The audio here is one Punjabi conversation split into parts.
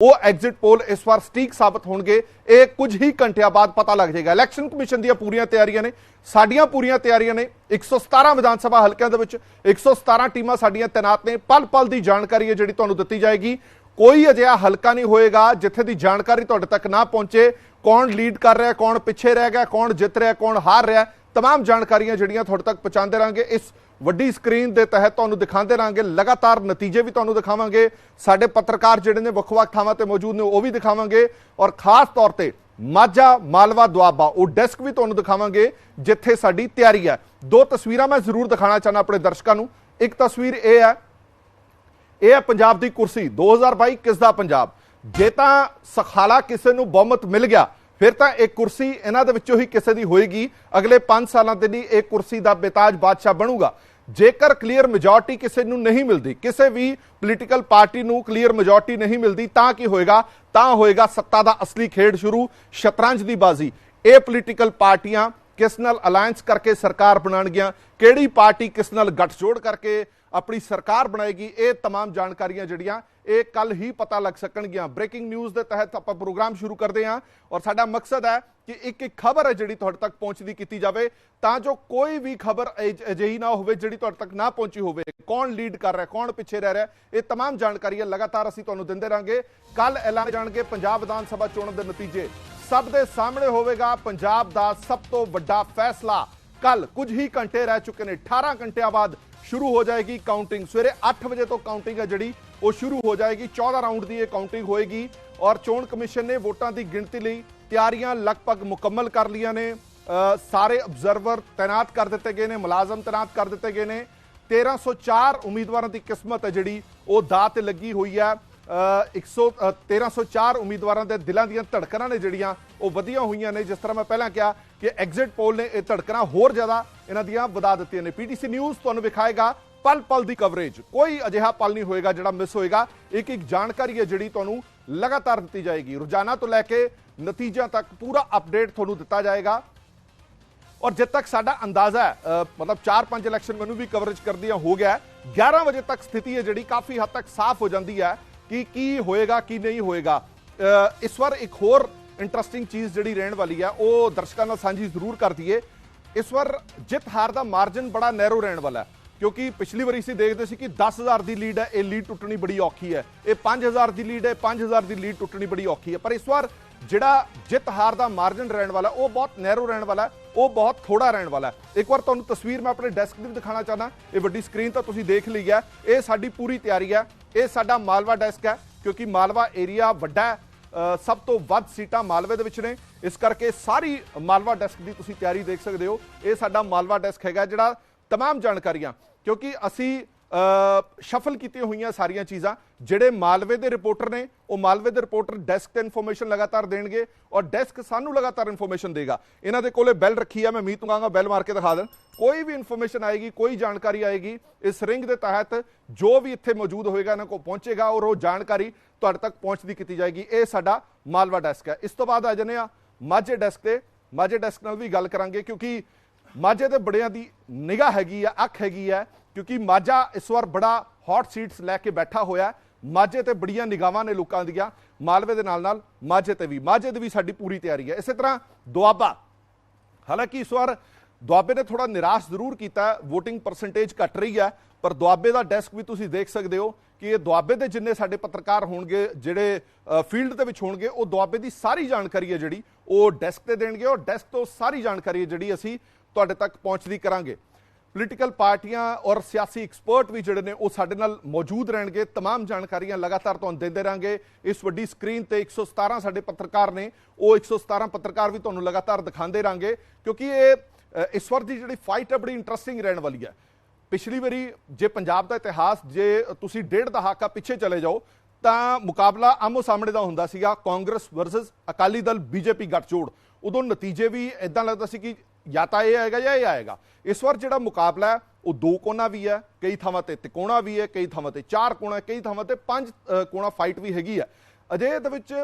वो एग्जिट पोल इस बार सटीक साबित होणगे। ये कुछ ही घंटिया बाद पता लग जाएगा। इलैक्शन कमीशन दी पूरियां तैयारियां ने, साडियां पूरियां तैयारियां ने। 117 विधान सभा हलकिਆਂ ਦੇ ਵਿੱਚ 117 ਟੀਮਾਂ ਸਾਡੀਆਂ तैनात ने। पल पल ਦੀ ਜਾਣਕਾਰੀ ਹੈ ਜਿਹੜੀ ਤੁਹਾਨੂੰ ਦਿੱਤੀ ਜਾਏਗੀ। कोई अजिहा हलका नहीं होएगा जिथे दी जानकारी तुहाडे तक ना पहुंचे। कौन लीड कर रहा है, कौन पिछे रह गया, कौन जित रहा है, कौन हार रहा है, तमाम जानकारियां जिहड़ियां तुहाडे तक पहुंचाते रहेंगे। इस वड्डी स्क्रीन के तहत तुहानूं दिखाते रहेंगे, लगातार नतीजे भी तुहानूं दिखावांगे। साडे पत्रकार जिहड़े ने वख-वख थावां ते मौजूद ने वो भी दिखावांगे और खास तौर पर माझा मालवा दुआबा वो डेस्क भी तुहानूं दिखावांगे जिथे साडी तैयारी है। दो तस्वीरां मैं जरूर दिखाना चाहना अपने दर्शकों नूं। एक तस्वीर यह है, यह है पंजाब की कुर्सी 2022 किसदा पंजाब। जे तां सखाला किसी नूं बहुमत मिल गया फिर तां एक कुर्सी इन्हां दे विचों ही किसी दी होएगी। अगले 5 सालों के लिए एक कुर्सी का बेताज बादशाह बनूगा। जेकर क्लीयर मेजोरिटी किसी नूं नहीं मिलती, किसी भी पोलीटिकल पार्टी नूं क्लीयर मेजोरिटी नहीं मिलती, तां की होएगा? तां होएगा सत्ता का असली खेड शुरू, शतरंज की बाजी। ये पोलीटिकल पार्टियां किस नाल अलायंस करके सरकार बनाणगियां, किहड़ी पार्टी किस नाल गठजोड़ करके अपनी सरकार बनाएगी, ये तमाम जानकारियां जिहड़ियां ये कल ही पता लग सकणगियां। ब्रेकिंग न्यूज़ के तहत आपां प्रोग्राम शुरू करते हैं और साडा मकसद है कि एक एक खबर है जिहड़ी तुहाडे तक पहुंचदी कीती जावे, तां जो कोई भी खबर अजिही ना होवे जिहड़ी तुहाडे तक ना पहुंची होवे। कौन लीड कर रहा है, कौन पिछे रह रहा है, ये तमाम जानकारियां लगातार असीं तुहानूं दिंदे रहांगे। कल ऐलान जाणगे पंजाब विधान सभा चोण दे नतीजे, सब दे सामने होवेगा पंजाब दा सब तो वड्डा फैसला। कल कुछ ही घंटे रह चुके हैं, 18 घंटिया बाद शुरू हो जाएगी काउंटिंग। सवेरे 8 बजे तो काउंटिंग है जिहड़ी वो शुरू हो जाएगी। 14 राउंड की काउंटिंग होएगी और चोण कमीशन ने वोटां की गिणती लई तैयारियां लगभग मुकम्मल कर लिया ने। सारे ऑब्जर्वर तैनात कर दिते गए ने, मुलाजम तैनात कर दिते गए ने। 1304 उम्मीदवारों की किस्मत है जिहड़ी वो दाऽ ते लगी हुई है। 1304 उम्मीदवारों के दिलों दी धड़कनां ने जिहड़ियां वो वधियां होईयां ने। जिस तरह मैं पहला कहा कि एग्जिट पोल ने यह धड़कनां होर ज़्यादा इन्हां दियां वधा दित्तियां ने। पीटीसी न्यूज़ तुहानूं विखाएगा पल पल की कवरेज, कोई अजिहा पल नहीं होएगा जिहड़ा मिस होएगा। एक एक जानकारी है जिहड़ी तुहानूं लगातार दी जाएगी। रोजाना तो लैके नतीजों तक पूरा अपडेट तुहानूं दिता जाएगा। और जब तक साडा अंदाजा है, मतलब 4-5 इलैक्शन मैनूं भी कवरेज कर दिया हो गया है, 11 बजे तक स्थिति है जिहड़ी काफ़ी हद तक साफ हो जाती है कि की होएगा की नहीं होएगा। इस बार एक होर इंटरस्टिंग चीज़ जिहड़ी रहने वाली है वो दर्शकों नाल सांझी जरूर कर दीए। इस बार जित हार का मार्जिन बड़ा नैरो रहने वाला है, क्योंकि पिछली बारी असीं देखते सी कि 10,000 की लीड है, ये लीड टुटनी बड़ी औखी है। ये 5,000 की लीड है, 5,000 की लीड टुटनी बड़ी औखी है। पर इस बार जिहड़ा जित हार का मार्जिन रहने वाला वो बहुत नैरो रहने वाला है, वो बहुत थोड़ा रहने वाला है। एक बार तुहानूं तस्वीर मैं अपने डेस्क भी दिखाना चाहना। ये वड्डी स्क्रीन तो तुसीं देख ली है। ये साडी पूरी तैयारी है। ये साडा मालवा डेस्क है, क्योंकि मालवा एरिया वड्डा है, सब तो वध सीटां मालवे दे विच ने। इस करके सारी मालवा डेस्क की तुसीं तैयारी देख सकते हो। ये साडा मालवा डेस्क हैगा जिहड़ा तमाम जानकारियां, क्योंकि असी शफल की हुई सारिया चीज़ां जिहड़े मालवे के रिपोर्टर ने वो मालवे के रिपोर्टर डेस्क ते इन्फॉर्मेशन लगातार देंगे और डेस्क सानू लगातार इन्फॉर्मेशन देगा। इन्हां दे कोले बैल रखी है, मैं मीत कहूँगा बैल मार के दिखा दें। कोई भी इन्फॉर्मेशन आएगी, कोई जानकारी आएगी, इस रिंग के तहत जो भी इत्थे मौजूद होएगा इन्हां को पहुँचेगा और वो जानकारी तुहाडे तक पहुँचती की जाएगी। ये साडा मालवा डेस्क है। इस तो बाद आ जाने आ माझे डेस्क ते। माझे डेस्क नाल भी गल करांगे, क्योंकि माझे दे बड़ियां दी निगाह हैगी है, अख हैगी है, क्योंकि माझा इस बार बड़ा हॉट सीट्स लैके बैठा होया। माझे ते बड़ियां निगाहां ने लोकां दियां, मालवे दे नाल नाल माझे ते भी साडी पूरी तैयारी है। इस तरह दुआबा, हालांकि इस बार दुआबे ने थोड़ा निराश जरूर किया, वोटिंग परसेंटेज घट रही है, पर दुआबे का डेस्क भी तुसीं देख सकते हो कि ये दुआबे के जिन्ने साडे पत्रकार होणगे जिहड़े फील्ड दे विच होणगे वो दुआबे की सारी जानकारी है जिहड़ी वो डेस्क ते देणगे और डेस्क तो सारी जानकारी है जिहड़ी असीं तुहाडे तक पहुँचदी करांगे। पोलीटिकल पार्टियां और सियासी एक्सपर्ट भी जिहड़े ने वो साडे नाल मौजूद रहणगे। तमाम जानकारियां लगातार तुहानूं दिंदे रहांगे। इस वड्डी स्क्रीन ते 117 साडे पत्रकार ने, वो 117 पत्रकार भी तुहानूं लगातार दिखांदे रहांगे, क्योंकि ये इस बार की जिहड़ी फाइट है बड़ी इंटरस्टिंग रहने वाली है। पिछली बारी जे पंजाब का इतिहास जे तुसीं 1.5 दहाका पिछे चले जाओ तो मुकाबला आमो सामने का हुंदा सीगा, कांग्रेस वर्सेस अकाली दल बीजेपी गठजोड़। उदों नतीजे भी इदां लगदा सी कि या तो यह आएगा या यह आएगा। इस बार जिहड़ा मुकाबला है वो 2 कोना भी है, कई थावां ते तिकोना भी है, कई थावां ते 4 कोना, कई थावां ते 5 कोना फाइट भी हैगी है। ਅਜੇ ਇਹਦੇ ਵਿੱਚ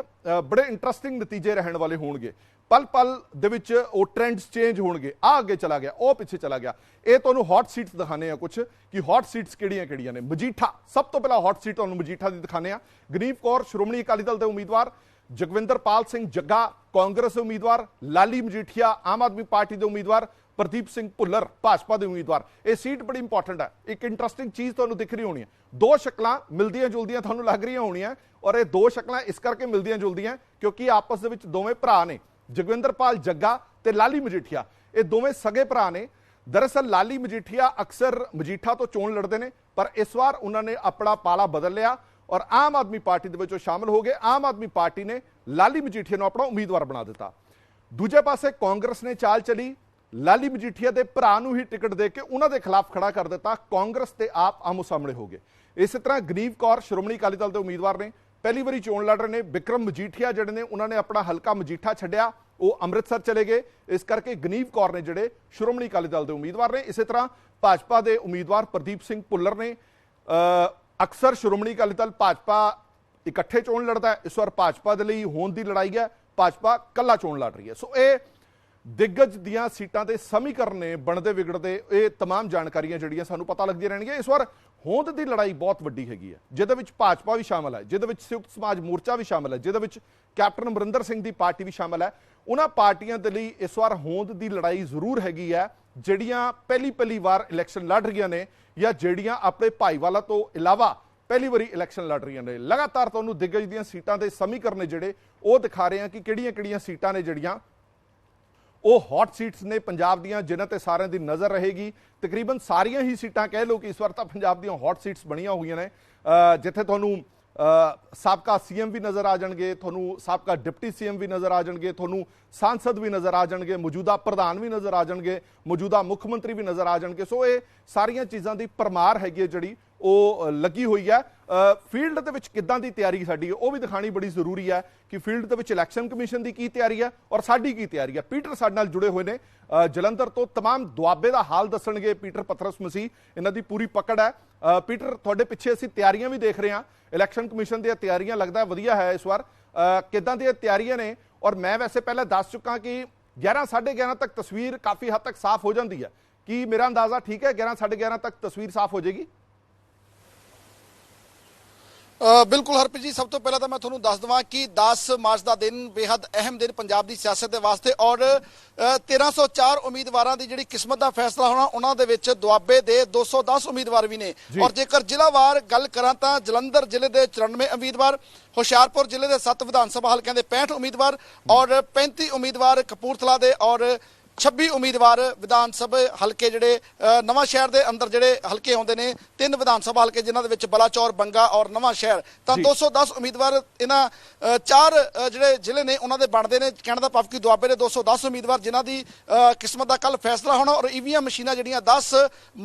ਬੜੇ ਇੰਟਰਸਟਿੰਗ ਨਤੀਜੇ ਰਹਿਣ ਵਾਲੇ ਹੋਣਗੇ। ਪਲ ਪਲ ਦੇ ਵਿੱਚ ਉਹ ਟ੍ਰੈਂਡਸ ਚੇਂਜ ਹੋਣਗੇ। ਆ ਅੱਗੇ ਚਲਾ ਗਿਆ, ਉਹ ਪਿੱਛੇ ਚਲਾ ਗਿਆ। ਇਹ ਤੁਹਾਨੂੰ ਹੌਟ ਸੀਟਸ ਦਿਖਾਣੇ ਆ ਕੁਝ ਕਿ ਹੌਟ ਸੀਟਸ ਕਿਹੜੀਆਂ ਨੇ। ਮਜੀਠਾ ਸਭ ਤੋਂ ਪਹਿਲਾਂ ਹੌਟ ਸੀਟ ਤੁਹਾਨੂੰ ਮਜੀਠਾ ਦੀ ਦਿਖਾਣੇ ਆ। ਗਨੀਵ ਕੌਰ ਸ਼੍ਰੋਮਣੀ ਅਕਾਲੀ ਦਲ ਦੇ ਉਮੀਦਵਾਰ, ਜਗਵਿੰਦਰਪਾਲ ਸਿੰਘ ਜੱਗਾ ਕਾਂਗਰਸ ਦੇ ਉਮੀਦਵਾਰ, ਲਾਲੀ ਮਜੀਠੀਆ ਆਮ ਆਦਮੀ ਪਾਰਟੀ ਦੇ ਉਮੀਦਵਾਰ, ਪ੍ਰਦੀਪ ਸਿੰਘ ਭੁੱਲਰ ਭਾਜਪਾ ਦੇ ਉਮੀਦਵਾਰ। ਇਹ ਸੀਟ ਬੜੀ ਇੰਪੋਰਟੈਂਟ ਹੈ। ਇੱਕ ਇੰਟਰਸਟਿੰਗ ਚੀਜ਼ ਤੁਹਾਨੂੰ ਦਿਖ ਰਹੀ ਹੋਣੀ ਹੈ, ਦੋ ਸ਼ਕਲਾਂ ਮਿਲਦੀਆਂ ਜੁਲਦੀਆਂ ਤੁਹਾਨੂੰ ਲੱਗ ਰਹੀਆਂ ਹੋਣੀਆਂ, ਔਰ ਇਹ ਦੋ ਸ਼ਕਲਾਂ ਇਸ ਕਰਕੇ ਮਿਲਦੀਆਂ ਜੁਲਦੀਆਂ ਕਿਉਂਕਿ ਆਪਸ ਦੇ ਵਿੱਚ ਦੋਵੇਂ ਭਰਾ ਨੇ, ਜਗਵਿੰਦਰਪਾਲ ਜੱਗਾ ਤੇ ਲਾਲੀ ਮਜੀਠੀਆ। ਇਹ ਦੋਵੇਂ ਸਗੇ ਭਰਾ ਨੇ। ਦਰਅਸਲ ਲਾਲੀ ਮਜੀਠੀਆ ਅਕਸਰ ਮਜੀਠਾ ਤੋਂ ਚੋਣ ਲੜਦੇ ਨੇ, ਪਰ ਇਸ ਵਾਰ ਉਹਨਾਂ ਨੇ ਆਪਣਾ ਪਾਲਾ ਬਦਲ ਲਿਆ ਔਰ ਆਮ ਆਦਮੀ ਪਾਰਟੀ ਦੇ ਵਿੱਚ ਉਹ ਸ਼ਾਮਲ ਹੋ ਗਏ। ਆਮ ਆਦਮੀ ਪਾਰਟੀ ਨੇ ਲਾਲੀ ਮਜੀਠੀਆ ਨੂੰ ਆਪਣਾ ਉਮੀਦਵਾਰ ਬਣਾ ਦਿੱਤਾ। ਦੂਜੇ ਪਾਸੇ ਕਾਂਗਰਸ ਨੇ ਚਾਲ ਚਲੀ, ਲਾਲੀ ਮਜੀਠੀਆ ਦੇ ਭਰਾ ਨੂੰ ਹੀ ਟਿਕਟ ਦੇ ਕੇ ਉਹਨਾਂ ਦੇ ਖਿਲਾਫ ਖੜਾ ਕਰ ਦਿੱਤਾ। ਕਾਂਗਰਸ ਤੇ ਆਪ ਆਮੋ ਸਾਹਮਣੇ ਹੋ ਗਏ। ਇਸੇ ਤਰ੍ਹਾਂ ਗਨੀਵ ਕੌਰ ਸ਼੍ਰੋਮਣੀ ਅਕਾਲੀ ਦਲ ਦੇ ਉਮੀਦਵਾਰ ਨੇ, ਪਹਿਲੀ ਵਾਰੀ ਚੋਣ ਲੜ ਰਹੇ ਨੇ। ਬਿਕਰਮ ਮਜੀਠੀਆ ਜਿਹੜੇ ਨੇ ਉਹਨਾਂ ਨੇ ਆਪਣਾ ਹਲਕਾ ਮਜੀਠਾ ਛੱਡਿਆ, ਉਹ ਅੰਮ੍ਰਿਤਸਰ ਚਲੇ ਗਏ। ਇਸ ਕਰਕੇ ਗਨੀਵ ਕੌਰ ਨੇ ਜਿਹੜੇ ਸ਼੍ਰੋਮਣੀ ਅਕਾਲੀ ਦਲ ਦੇ ਉਮੀਦਵਾਰ ਨੇ। ਇਸੇ ਤਰ੍ਹਾਂ ਭਾਜਪਾ ਦੇ ਉਮੀਦਵਾਰ ਪ੍ਰਦੀਪ ਸਿੰਘ ਭੁੱਲਰ ਨੇ। ਅਕਸਰ ਸ਼੍ਰੋਮਣੀ ਅਕਾਲੀ ਦਲ ਭਾਜਪਾ ਇਕੱਠੇ ਚੋਣ ਲੜਦਾ ਹੈ, ਇਸ ਵਾਰ ਭਾਜਪਾ ਦੇ ਲਈ ਹੋਂਦ ਦੀ ਲੜਾਈ ਹੈ, ਭਾਜਪਾ ਕੱਲਾ ਚੋਣ ਲੜ ਰਹੀ ਹੈ। ਸੋ ਇਹ ਦਿੱਗਜ ਦੀਆਂ ਸੀਟਾਂ ਦੇ ਸਮੀਕਰਨ ਨੇ ਬਣਦੇ ਵਿਗੜਦੇ। ਇਹ तमाम ਜਾਣਕਾਰੀਆਂ ਜਿਹੜੀਆਂ ਸਾਨੂੰ ਪਤਾ ਲੱਗਦੀਆਂ ਰਹਿਣਗੀਆਂ। ਇਸ ਵਾਰ ਹੋਂਦ ਦੀ ਲੜਾਈ ਬਹੁਤ ਵੱਡੀ ਹੈਗੀ ਹੈ, ਜਿਹਦੇ ਵਿੱਚ ਭਾਜਪਾ ਵੀ ਸ਼ਾਮਲ ਹੈ, ਜਿਹਦੇ ਵਿੱਚ ਸੰਯੁਕਤ ਸਮਾਜ ਮੋਰਚਾ ਵੀ ਸ਼ਾਮਲ ਹੈ, ਜਿਹਦੇ ਵਿੱਚ ਕੈਪਟਨ ਅਮਰਿੰਦਰ ਸਿੰਘ ਦੀ ਪਾਰਟੀ ਵੀ ਸ਼ਾਮਲ ਹੈ। ਉਹਨਾਂ ਪਾਰਟੀਆਂ ਦੇ ਲਈ ਇਸ ਵਾਰ ਹੋਂਦ ਦੀ ਲੜਾਈ ਜ਼ਰੂਰ ਹੈਗੀ ਹੈ, ਜਿਹੜੀਆਂ ਪਹਿਲੀ ਵਾਰ ਇਲੈਕਸ਼ਨ ਲੜ ਰਹੀਆਂ ਨੇ ਜਾਂ ਜਿਹੜੀਆਂ ਆਪਣੇ ਭਾਈਵਾਲਾ ਤੋਂ ਇਲਾਵਾ ਪਹਿਲੀ ਵਾਰੀ ਇਲੈਕਸ਼ਨ ਲੜ ਰਹੀਆਂ ਨੇ। ਲਗਾਤਾਰ ਤੁਹਾਨੂੰ ਦਿੱਗਜ ਦੀਆਂ ਸੀਟਾਂ ਦੇ ਸਮੀਕਰਨ ਨੇ ਜਿਹੜੇ ਉਹ ਦਿਖਾ ਰਹੇ ਆ ਕਿ ਕਿਹੜੀਆਂ ਸੀਟਾਂ ਨੇ ਜਿਹੜੀਆਂ ਉਹ ਹੌਟ ਸੀਟਸ ਨੇ ਪੰਜਾਬ ਦੀਆਂ, ਜਿਨ੍ਹਾਂ ਤੇ ਸਾਰਿਆਂ ਦੀ ਨਜ਼ਰ ਰਹੇਗੀ। ਤਕਰੀਬਨ ਸਾਰੀਆਂ ਹੀ ਸੀਟਾਂ ਕਹਿ ਲਓ ਕਿ ਇਸ ਵਾਰ ਤਾਂ ਪੰਜਾਬ ਦੀਆਂ ਹੌਟ ਸੀਟਸ ਬਣੀਆਂ ਹੋਈਆਂ ਨੇ, ਜਿੱਥੇ ਤੁਹਾਨੂੰ ਸਾਬਕਾ ਸੀਐਮ ਵੀ ਨਜ਼ਰ ਆ ਜਾਣਗੇ, ਤੁਹਾਨੂੰ ਸਾਬਕਾ ਡਿਪਟੀ ਸੀਐਮ ਵੀ ਨਜ਼ਰ ਆ ਜਾਣਗੇ, ਤੁਹਾਨੂੰ ਸਾਂਸਦ ਵੀ ਨਜ਼ਰ ਆ ਜਾਣਗੇ, ਮੌਜੂਦਾ ਪ੍ਰਧਾਨ ਵੀ ਨਜ਼ਰ ਆ ਜਾਣਗੇ, ਮੌਜੂਦਾ ਮੁੱਖ ਮੰਤਰੀ ਵੀ ਨਜ਼ਰ ਆ ਜਾਣਗੇ। ਸੋ ਇਹ ਸਾਰੀਆਂ ਚੀਜ਼ਾਂ ਦੀ ਪਰਮਾਰ ਹੈਗੀ ਹੈ ਜਿਹੜੀ ਉਹ ਲੱਗੀ ਹੋਈ ਹੈ। ਫੀਲਡ ਦੇ ਵਿੱਚ ਕਿੱਦਾਂ ਦੀ ਤਿਆਰੀ ਸਾਡੀ ਉਹ ਵੀ ਦਿਖਾਣੀ ਬੜੀ ਜ਼ਰੂਰੀ ਹੈ ਕਿ ਫੀਲਡ ਦੇ ਵਿੱਚ ਇਲੈਕਸ਼ਨ ਕਮਿਸ਼ਨ ਦੀ ਕੀ ਤਿਆਰੀ ਹੈ ਔਰ ਸਾਡੀ ਕੀ ਤਿਆਰੀ ਹੈ। ਪੀਟਰ ਸਾਡੇ ਨਾਲ ਜੁੜੇ ਹੋਏ ਨੇ ਜਲੰਧਰ ਤੋਂ, तमाम ਦੁਆਬੇ ਦਾ ਹਾਲ ਦੱਸਣਗੇ ਪੀਟਰ ਪਤਰਸ ਮਸੀਹ, ਇਹਨਾਂ ਦੀ ਪੂਰੀ ਪਕੜ ਹੈ। ਪੀਟਰ, ਤੁਹਾਡੇ ਪਿੱਛੇ ਅਸੀਂ ਤਿਆਰੀਆਂ ਵੀ ਦੇਖ ਰਹੇ ਹਾਂ, ਇਲੈਕਸ਼ਨ ਕਮਿਸ਼ਨ ਦੀਆਂ ਤਿਆਰੀਆਂ ਲੱਗਦਾ ਵਧੀਆ ਹੈ ਇਸ ਵਾਰ। ਕਿੱਦਾਂ ਦੀਆਂ ਤਿਆਰੀਆਂ ਨੇ? ਔਰ ਮੈਂ ਵੈਸੇ ਪਹਿਲਾਂ ਦੱਸ ਚੁੱਕਾ ਕਿ 11 11:30 ਤੱਕ ਤਸਵੀਰ ਕਾਫੀ ਹੱਦ ਤੱਕ ਸਾਫ਼ ਹੋ ਜਾਂਦੀ ਹੈ। ਕੀ ਮੇਰਾ ਅੰਦਾਜ਼ਾ ਠੀਕ ਹੈ? 11 11:30 ਤੱਕ ਤਸਵੀਰ ਸਾਫ਼ ਹੋ ਜਾਏਗੀ? ਬਿਲਕੁਲ ਹਰਪ੍ਰੀਤ ਜੀ, ਸਭ ਤੋਂ ਪਹਿਲਾਂ ਤਾਂ ਮੈਂ ਤੁਹਾਨੂੰ ਦੱਸ ਦਵਾਂ ਕਿ 10 ਮਾਰਚ ਦਾ ਦਿਨ ਬੇहद ਅਹਿਮ ਦਿਨ ਪੰਜਾਬ ਦੀ ਸਿਆਸਤ ਦੇ ਵਾਸਤੇ ਔਰ 1304 ਉਮੀਦਵਾਰਾਂ ਦੀ ਜਿਹੜੀ ਕਿਸਮਤ ਦਾ ਫੈਸਲਾ ਹੋਣਾ, ਉਹਨਾਂ ਦੇ ਵਿੱਚ ਦੁਆਬੇ ਦੇ 210 ਉਮੀਦਵਾਰ ਵੀ ਨੇ। ਔਰ ਜੇਕਰ ਜ਼ਿਲ੍ਹਾਵਾਰ ਗੱਲ ਕਰਾਂ ਤਾਂ ਜਲੰਧਰ ਜ਼ਿਲ੍ਹੇ ਦੇ 94 ਉਮੀਦਵਾਰ, ਹੁਸ਼ਿਆਰਪੁਰ ਜ਼ਿਲ੍ਹੇ ਦੇ 7 ਵਿਧਾਨ ਸਭਾ ਹਲਕਿਆਂ ਦੇ 65 ਉਮੀਦਵਾਰ ਔਰ 35 ਉਮੀਦਵਾਰ ਕਪੂਰਥਲਾ ਦੇ ਔਰ 26 ਉਮੀਦਵਾਰ ਵਿਧਾਨ ਸਭਾ ਹਲਕੇ ਜਿਹੜੇ ਨਵਾਂ ਸ਼ਹਿਰ ਦੇ ਅੰਦਰ ਜਿਹੜੇ ਹਲਕੇ ਆਉਂਦੇ ਨੇ, 3 ਵਿਧਾਨ ਸਭਾ ਹਲਕੇ ਜਿਨ੍ਹਾਂ ਦੇ ਵਿੱਚ ਬਲਾਚੌਰ, ਬੰਗਾ ਔਰ ਨਵਾਂ ਸ਼ਹਿਰ। ਤਾਂ 210 ਉਮੀਦਵਾਰ ਇਹਨਾਂ 4 ਜਿਹੜੇ ਜ਼ਿਲ੍ਹੇ ਨੇ ਉਹਨਾਂ ਦੇ ਬਣਦੇ ਨੇ। ਕਹਿਣ ਦਾ ਭਾਵ ਕਿ ਦੁਆਬੇ ਦੇ 210 ਉਮੀਦਵਾਰ ਜਿਨ੍ਹਾਂ ਦੀ ਕਿਸਮਤ ਦਾ ਕੱਲ ਫੈਸਲਾ ਹੋਣਾ। ਔਰ ਈਵੀਐਮ ਮਸ਼ੀਨਾਂ ਜਿਹੜੀਆਂ 10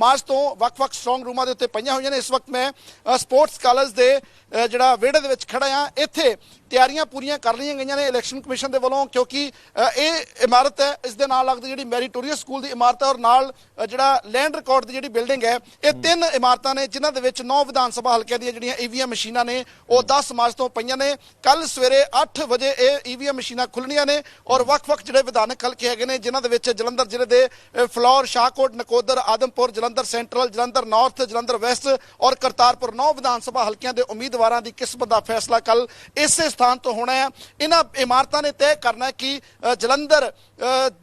ਮਾਰਚ ਤੋਂ ਵੱਖ-ਵੱਖ ਸਟਰੋਂਗ ਰੂਮਾਂ ਦੇ ਉੱਤੇ ਪਈਆਂ ਹੋਈਆਂ ਨੇ। ਇਸ ਵਕਤ ਮੈਂ ਸਪੋਰਟਸ ਕਾਲਜ ਦੇ ਜਿਹੜਾ ਵਿਹੜੇ ਦੇ ਵਿੱਚ ਖੜਾ ਆ, ਇੱਥੇ ਤਿਆਰੀਆਂ ਪੂਰੀਆਂ ਕਰ ਲਈਆਂ ਗਈਆਂ ਨੇ ਇਲੈਕਸ਼ਨ ਕਮਿਸ਼ਨ ਦੇ ਵੱਲੋਂ, ਕਿਉਂਕਿ ਇਹ ਇਮਾਰਤ ਹੈ, ਇਸ ਦੇ ਨਾਲ ਲੱਗਦੀ ਜਿਹੜੀ ਮੈਰੀਟੋਰੀਅਸ ਸਕੂਲ ਦੀ ਇਮਾਰਤ ਹੈ ਔਰ ਨਾਲ ਜਿਹੜਾ ਲੈਂਡ ਰਿਕਾਰਡ ਦੀ ਜਿਹੜੀ ਬਿਲਡਿੰਗ ਹੈ, ਇਹ 3 ਇਮਾਰਤਾਂ ਨੇ ਜਿਨ੍ਹਾਂ ਦੇ ਵਿੱਚ 9 ਵਿਧਾਨ ਸਭਾ ਹਲਕਿਆਂ ਦੀਆਂ ਜਿਹੜੀਆਂ ਈਵੀਐਮ ਮਸ਼ੀਨਾਂ ਨੇ ਉਹ 10 ਮਾਰਚ ਤੋਂ ਪਈਆਂ ਨੇ। ਕੱਲ ਸਵੇਰੇ 8 ਵਜੇ ਇਹ ਈਵੀਐਮ ਮਸ਼ੀਨਾਂ ਖੁੱਲਣੀਆਂ ਨੇ ਔਰ ਵੱਖ-ਵੱਖ ਜਿਹੜੇ ਵਿਧਾਨਕ ਹਲਕੇ ਹੈਗੇ ਨੇ ਜਿਨ੍ਹਾਂ ਦੇ ਵਿੱਚ ਜਲੰਧਰ ਜ਼ਿਲ੍ਹੇ ਦੇ Phillaur, Shahkot, Nakodar, Adampur, Jalandhar central, Jalandhar north, Jalandhar west ਔਰ ਕਰਤਾਰਪੁਰ 9 ਵਿਧਾਨ ਸਭਾ ਹਲਕਿਆਂ ਦੇ ਉਮੀਦਵਾਰਾਂ ਦੀ ਕਿਸਮਤ ਦਾ ਫੈਸਲਾ ਕੱਲ ਇਸੇ ਸਥਾਨ ਤੋਂ ਹੋਣਾ ਹੈ। ਇਹਨਾਂ ਇਮਾਰਤਾਂ ਨੇ ਤੈਅ ਕਰਨਾ ਕਿ ਜਲੰਧਰ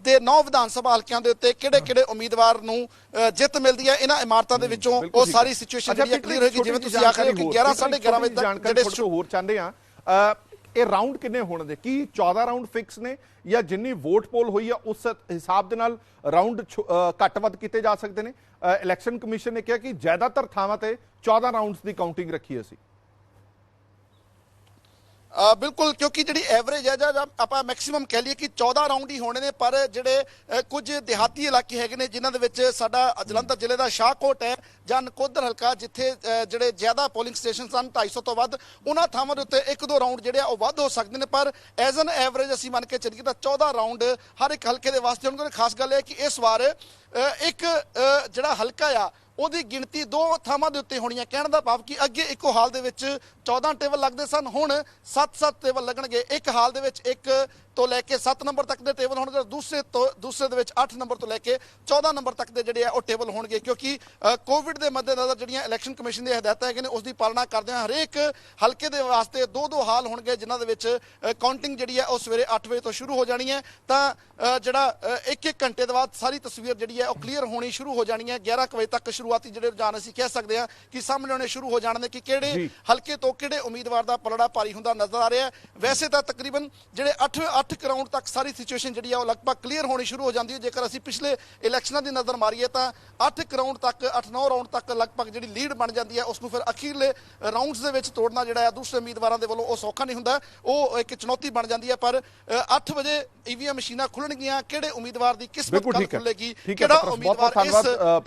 ਦੇ 9 ਵਿਧਾਨ ਸਭਾ ਹਲਕਿਆਂ ਦੇ ਉੱਤੇ ਕਿਹੜੇ-ਕਿਹੜੇ ਉਮੀਦਵਾਰ ਨੂੰ ਜਿੱਤ ਮਿਲਦੀ ਹੈ। ਇਹਨਾਂ ਇਮਾਰਤਾਂ ਦੇ ਵਿੱਚੋਂ ਉਹ ਸਾਰੀ ਸਿਚੁਏਸ਼ਨ ਜਿਹੜੀ ਕਲੀਅਰ ਹੋਏਗੀ। ਜਿਵੇਂ ਤੁਸੀਂ ਆਖ ਰਹੇ ਹੋ ਕਿ 11 11:30 ਵਜੇ ਤੱਕ ਜਿਹੜੇ ਹੋਰ ਚਾਹੁੰਦੇ ਆ, ਇਹ ਰਾਉਂਡ ਕਿੰਨੇ ਹੋਣ ਦੇ? ਕੀ 14 ਰਾਉਂਡ ਫਿਕਸ ਨੇ ਜਾਂ ਜਿੰਨੀ ਵੋਟ ਪੋਲ ਹੋਈ ਆ ਉਸ ਹਿਸਾਬ ਦੇ ਨਾਲ ਰਾਉਂਡ ਘੱਟ ਵੱਧ ਕੀਤੇ ਜਾ ਸਕਦੇ ਨੇ? ਇਲੈਕਸ਼ਨ ਕਮਿਸ਼ਨ ਨੇ ਕਿਹਾ ਕਿ ਜ਼ਿਆਦਾਤਰ ਥਾਵਾਂ ਤੇ 14 ਰਾਉਂਡਸ ਦੀ ਕਾਊਂਟਿੰਗ ਰੱਖੀ ਅਸੀਂ। ਬਿਲਕੁਲ, ਕਿਉਂਕਿ ਜਿਹੜੀ ਐਵਰੇਜ ਹੈ ਜਾਂ ਆਪਾਂ ਮੈਕਸਿਮਮ ਕਹਿ ਲਈਏ ਕਿ 14 ਰਾਉਂਡ ਹੀ ਹੋਣੇ ਨੇ, ਪਰ ਜਿਹੜੇ ਕੁਝ ਦਿਹਾਤੀ ਇਲਾਕੇ ਹੈਗੇ ਨੇ ਜਿਨ੍ਹਾਂ ਦੇ ਵਿੱਚ ਸਾਡਾ ਜਲੰਧਰ ਜ਼ਿਲ੍ਹੇ ਦਾ ਸ਼ਾਹਕੋਟ ਹੈ ਜਾਂ ਨਕੋਦਰ ਹਲਕਾ, ਜਿੱਥੇ ਜਿਹੜੇ ਜ਼ਿਆਦਾ ਪੋਲਿੰਗ ਸਟੇਸ਼ਨ ਹਨ 250 ਤੋਂ ਵੱਧ, ਉਹਨਾਂ ਥਾਵਾਂ ਦੇ ਉੱਤੇ 1-2 ਰਾਉਂਡ ਜਿਹੜੇ ਆ ਉਹ ਵੱਧ ਹੋ ਸਕਦੇ ਨੇ। ਪਰ ਐਜ਼ ਐਨ ਐਵਰੇਜ ਅਸੀਂ ਮੰਨ ਕੇ ਚੱਲੀਏ ਤਾਂ 14 ਰਾਉਂਡ ਹਰ ਇੱਕ ਹਲਕੇ ਦੇ ਵਾਸਤੇ ਹੋਣਗੇ। ਖਾਸ ਗੱਲ ਇਹ ਕਿ ਇਸ ਵਾਰ ਇੱਕ ਜਿਹੜਾ ਹਲਕਾ ਆ ਉਹਦੀ ਗਿਣਤੀ 2 ਥਾਵਾਂ ਦੇ ਉੱਤੇ ਹੋਣੀ ਹੈ। ਕਹਿਣ ਦਾ ਭਾਵ ਕਿ ਅੱਗੇ ਇੱਕੋ ਹਾਲ ਦੇ ਵਿੱਚ 14 ਟੇਬਲ ਲੱਗਦੇ ਸਨ, ਹੁਣ 7-7 ਟੇਬਲ ਲੱਗਣਗੇ। ਇੱਕ ਹਾਲ ਦੇ ਵਿੱਚ 1 ਤੋਂ ਲੈ ਕੇ 7 ਨੰਬਰ ਤੱਕ ਦੇ ਟੇਬਲ ਹੋਣਗੇ, ਦੂਸਰੇ ਦੇ ਵਿੱਚ 8 ਨੰਬਰ ਤੋਂ ਲੈ ਕੇ 14 ਨੰਬਰ ਤੱਕ ਦੇ ਜਿਹੜੇ ਆ ਉਹ ਟੇਬਲ ਹੋਣਗੇ, ਕਿਉਂਕਿ ਕੋਵਿਡ ਦੇ ਮੱਦੇਨਜ਼ਰ ਜਿਹੜੀਆਂ ਇਲੈਕਸ਼ਨ ਕਮਿਸ਼ਨ ਦੀਆਂ ਹਦਾਇਤਾਂ ਹੈਗੇ ਨੇ ਉਸ ਦੀ ਪਾਲਣਾ ਕਰਦਿਆਂ ਹਰੇਕ ਹਲਕੇ ਦੇ ਵਾਸਤੇ 2-2 ਹਾਲ ਹੋਣਗੇ, ਜਿਨ੍ਹਾਂ ਦੇ ਵਿੱਚ ਕਾਊਂਟਿੰਗ ਜਿਹੜੀ ਹੈ ਉਹ ਸਵੇਰੇ 8 ਵਜੇ ਤੋਂ ਸ਼ੁਰੂ ਹੋ ਜਾਣੀ ਹੈ। ਤਾਂ ਜਿਹੜਾ 1-1 ਘੰਟੇ ਦੇ ਬਾਅਦ ਸਾਰੀ ਤਸਵੀਰ ਜਿਹੜੀ ਹੈ ਉਹ ਕਲੀਅਰ ਹੋਣੀ ਸ਼ੁਰੂ ਹੋ ਜਾਣੀ ਹੈ। 11 ਵਜੇ ਤੱਕ ਸ਼ੁਰੂਆਤੀ ਜਿਹੜੇ ਰੁਝਾਨ ਅਸੀਂ ਕਹਿ ਸਕਦੇ ਹਾਂ ਕਿ ਸਾਹਮਣੇ ਆਉਣੇ ਸ਼ੁਰੂ ਹੋ ਜਾਣਗੇ ਕਿ ਕਿਹੜੇ ਹਲਕੇ ਤੋਂ ਕਿਹੜੇ ਉਮੀਦਵਾਰ ਦਾ ਪਲੜਾ ਭਾਰੀ ਹੁੰਦਾ ਨਜ਼ਰ ਆ ਰਿਹਾ ਹੈ। ਵੈਸੇ ਤਾਂ ਤਕਰੀਬਨ ਜਿਹੜੇ 8 ਕਰਾਊਂਡ ਤੱਕ ਸਾਰੀ ਸਿਚੁਏਸ਼ਨ ਜਿਹੜੀ ਆ ਉਹ ਲਗਭਗ ਕਲੀਅਰ ਹੋਣੀ ਸ਼ੁਰੂ ਹੋ ਜਾਂਦੀ ਹੈ। ਜੇਕਰ ਅਸੀਂ ਪਿਛਲੇ ਇਲੈਕਸ਼ਨਾਂ ਦੀ ਨਜ਼ਰ ਮਾਰੀਏ ਤਾਂ 8 ਕਰਾਊਂਡ ਤੱਕ 8-9 ਰਾਊਂਡ ਤੱਕ ਲਗਭਗ ਜਿਹੜੀ ਲੀਡ ਬਣ ਜਾਂਦੀ ਹੈ, ਉਸ ਨੂੰ ਫਿਰ ਅਖੀਰਲੇ ਰਾਊਂਡਸ ਦੇ ਵਿੱਚ ਤੋੜਨਾ ਜਿਹੜਾ ਹੈ ਦੂਸਰੇ ਉਮੀਦਵਾਰਾਂ ਦੇ ਵੱਲੋਂ ਉਹ ਸੌਖਾ ਨਹੀਂ ਹੁੰਦਾ, ਉਹ ਇੱਕ ਚੁਣੌਤੀ ਬਣ ਜਾਂਦੀ ਹੈ। ਪਰ 8 ਵਜੇ ਈਵੀਐਮ ਮਸ਼ੀਨਾਂ ਖੁੱਲਣਗੀਆਂ, ਕਿਹੜੇ ਉਮੀਦਵਾਰ ਦੀ ਕਿਸਮਤ ਕੱਲ ਖੁੱਲੇਗੀ, ਕਿਹੜਾ ਉਮੀਦਵਾਰ ਇਸ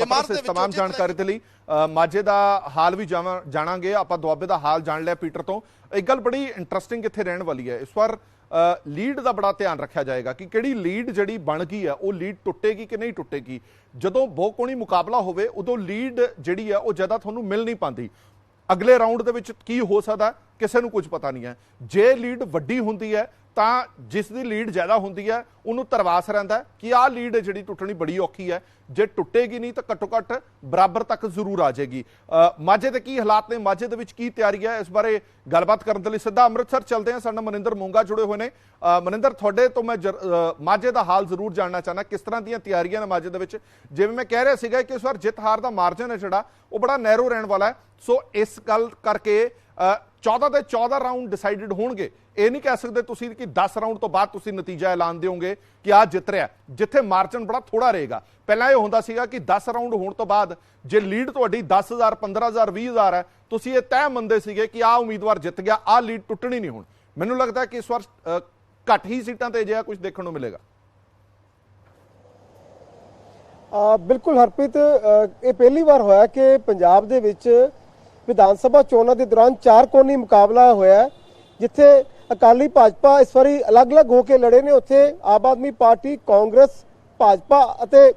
ਇਮਾਰਤ ਦੇ ਵਿੱਚ तमाम ਜਾਣਕਾਰੀ ਦੇ ਲਈ ਮਾਝੇ ਦਾ ਹਾਲ ਵੀ ਜਾਣਾਂਗੇ ਆਪਾਂ, ਦੁਆਬੇ ਦਾ ਹਾਲ ਜਾਣ ਲਿਆ ਪੀਟਰ ਤੋਂ। ਇੱਕ ਗੱਲ ਬੜੀ ਇੰਟਰਸਟਿੰਗ ਇੱਥੇ ਰਹਿਣ ਵਾਲੀ ਹੈ, ਇਸ ਵਾਰ ਲੀਡ ਦਾ ਬੜਾ ਧਿਆਨ ਰੱਖਿਆ ਜਾਏਗਾ ਕਿ ਕਿਹੜੀ ਲੀਡ ਜਿਹੜੀ ਬਣ ਗਈ ਹੈ ਉਹ ਲੀਡ ਟੁੱਟੇਗੀ ਕਿ ਨਹੀਂ ਟੁੱਟੇਗੀ। ਜਦੋਂ ਬਹੁਕੋਣੀ ਮੁਕਾਬਲਾ ਹੋਵੇ ਉਦੋਂ ਲੀਡ ਜਿਹੜੀ ਹੈ ਉਹ ਜ਼ਿਆਦਾ ਤੁਹਾਨੂੰ ਮਿਲ ਨਹੀਂ ਪਾਉਂਦੀ। ਅਗਲੇ ਰਾਊਂਡ ਦੇ ਵਿੱਚ ਕੀ ਹੋ ਸਕਦਾ ਕਿਸੇ ਨੂੰ ਕੁਝ ਪਤਾ ਨਹੀਂ ਹੈ। ਜੇ ਲੀਡ ਵੱਡੀ ਹੁੰਦੀ ਹੈ ਤਾਂ ਜਿਸ ਦੀ ਲੀਡ ਜ਼ਿਆਦਾ ਹੁੰਦੀ ਹੈ ਉਹਨੂੰ ਧਰਵਾਸ ਰਹਿੰਦਾ ਕਿ ਆਹ ਲੀਡ ਜਿਹੜੀ ਟੁੱਟਣੀ ਬੜੀ ਔਖੀ ਹੈ, ਜੇ ਟੁੱਟੇਗੀ ਨਹੀਂ ਤਾਂ ਘੱਟੋ ਘੱਟ ਬਰਾਬਰ ਤੱਕ ਜ਼ਰੂਰ ਆ ਜਾਏਗੀ। ਮਾਝੇ ਦੇ ਕੀ ਹਾਲਾਤ ਨੇ, ਮਾਝੇ ਦੇ ਵਿੱਚ ਕੀ ਤਿਆਰੀ ਹੈ, ਇਸ ਬਾਰੇ ਗੱਲਬਾਤ ਕਰਨ ਦੇ ਲਈ ਸਿੱਧਾ ਅੰਮ੍ਰਿਤਸਰ ਚੱਲਦੇ ਹਾਂ। ਸਾਡੇ ਨਾਲ ਮਨਿੰਦਰ ਮੋਂਗਾ ਜੁੜੇ ਹੋਏ ਨੇ। ਮਨਿੰਦਰ, ਤੁਹਾਡੇ ਤੋਂ ਮੈਂ ਮਾਝੇ ਦਾ ਹਾਲ ਜ਼ਰੂਰ ਜਾਣਨਾ ਚਾਹੁੰਦਾ, ਕਿਸ ਤਰ੍ਹਾਂ ਦੀਆਂ ਤਿਆਰੀਆਂ ਨੇ ਮਾਝੇ ਦੇ ਵਿੱਚ। ਜਿਵੇਂ ਮੈਂ ਕਹਿ ਰਿਹਾ ਸੀਗਾ ਕਿ ਇਸ ਵਾਰ ਜਿੱਤ ਹਾਰ ਦਾ ਮਾਰਜਨ ਹੈ ਜਿਹੜਾ ਉਹ ਬੜਾ ਨੈਰੋ ਰਹਿਣ ਵਾਲਾ ਹੈ, ਸੋ ਇਸ ਗੱਲ ਕਰਕੇ 14 ਦੇ 14 ਰਾਊਂਡ ਡਿਸਾਈਡਡ ਹੋਣਗੇ। ਇਹ ਨਹੀਂ ਕਹਿ ਸਕਦੇ ਤੁਸੀਂ ਕਿ 10 ਰਾਊਂਡ ਤੋਂ ਬਾਅਦ ਤੁਸੀਂ ਨਤੀਜਾ ਐਲਾਨ ਦਿਓਗੇ ਕਿ ਆਹ ਜਿੱਤ ਰਿਹਾ, ਜਿੱਥੇ ਮਾਰਜਨ ਬੜਾ ਥੋੜਾ ਰਹੇਗਾ। ਪਹਿਲਾਂ ਇਹ ਹੁੰਦਾ ਸੀਗਾ ਕਿ 10 ਰਾਊਂਡ ਹੋਣ ਤੋਂ ਬਾਅਦ ਜੇ ਲੀਡ ਤੁਹਾਡੀ 10,000 15,000 20,000 ਹੈ, ਤੁਸੀਂ ਇਹ ਤੈਅ ਮੰਨਦੇ ਸੀਗੇ ਕਿ ਆਹ ਉਮੀਦਵਾਰ ਜਿੱਤ ਗਿਆ, ਆਹ ਲੀਡ ਟੁੱਟਣੀ ਨਹੀਂ। ਹੁਣ ਮੈਨੂੰ ਲੱਗਦਾ ਕਿ ਇਸ ਵਾਰ ਘੱਟ ਹੀ ਸੀਟਾਂ ਤੇ ਅਜਿਹਾ ਕੁਝ ਦੇਖਣ ਨੂੰ ਮਿਲੇਗਾ। ਬਿਲਕੁਲ ਹਰਪ੍ਰੀਤ, ਇਹ ਪਹਿਲੀ ਵਾਰ ਹੋਇਆ ਕਿ ਪੰਜਾਬ ਦੇ ਵਿੱਚ ਵਿਧਾਨ ਸਭਾ ਚੋਣਾਂ ਦੇ ਦੌਰਾਨ 4 ਕੋਣੀ ਮੁਕਾਬਲਾ ਹੋਇਆ, ਜਿੱਥੇ ਅਕਾਲੀ ਭਾਜਪਾ ਇਸ ਵਾਰੀ ਅਲੱਗ-ਅਲੱਗ ਹੋ ਕੇ ਲੜੇ ਨੇ। ਉੱਥੇ ਆਮ ਆਦਮੀ ਪਾਰਟੀ, ਕਾਂਗਰਸ, ਭਾਜਪਾ ਅਤੇ